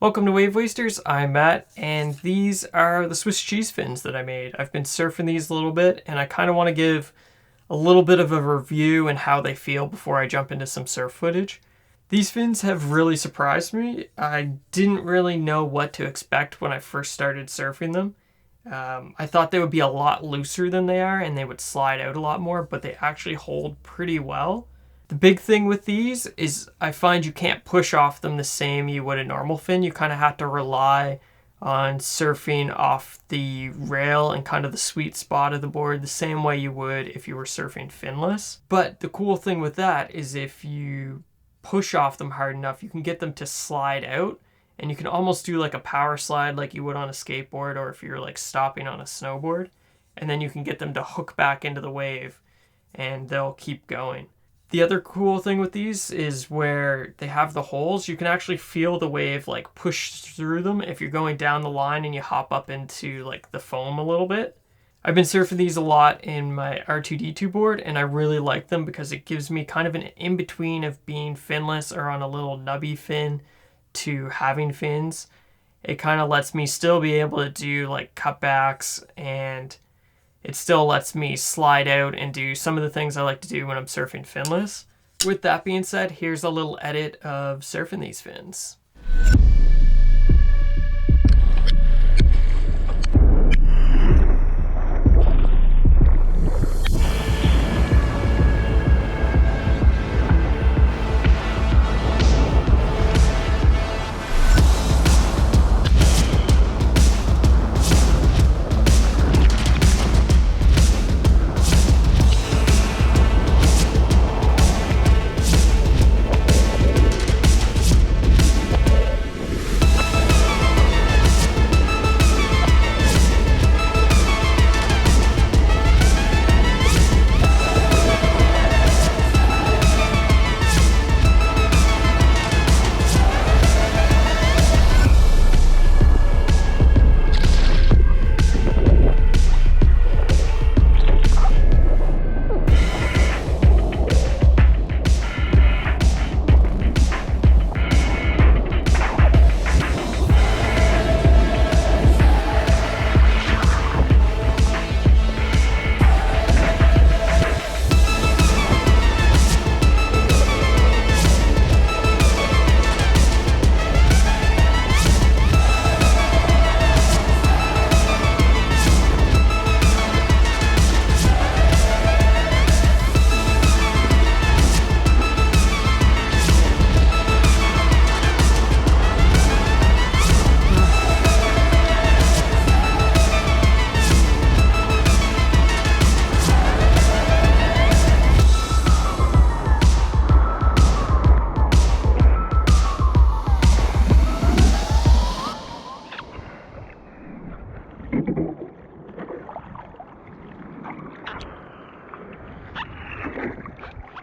Welcome to Wave Wasters, I'm Matt, and these are the Swiss cheese fins that I made. I've been surfing these a little bit, and I kind of want to give a little bit of a review and how they feel before I jump into some surf footage. These fins have really surprised me. I didn't really know what to expect when I first started surfing them. I thought they would be a lot looser than they are, and they would slide out a lot more, but they actually hold pretty well. The big thing with these is I find you can't push off them the same you would a normal fin. You kind of have to rely on surfing off the rail and kind of the sweet spot of the board the same way you would if you were surfing finless. But the cool thing with that is if you push off them hard enough, you can get them to slide out, and you can almost do like a power slide like you would on a skateboard, or if you're like stopping on a snowboard, and then you can get them to hook back into the wave and they'll keep going. The other cool thing with these is where they have the holes, you can actually feel the wave like push through them if you're going down the line and you hop up into like the foam a little bit. I've been surfing these a lot in my R2D2 board, and I really like them because it gives me kind of an in-between of being finless or on a little nubby fin to having fins. It kind of lets me still be able to do like cutbacks, and it still lets me slide out and do some of the things I like to do when I'm surfing finless. With that being said, here's a little edit of surfing these fins.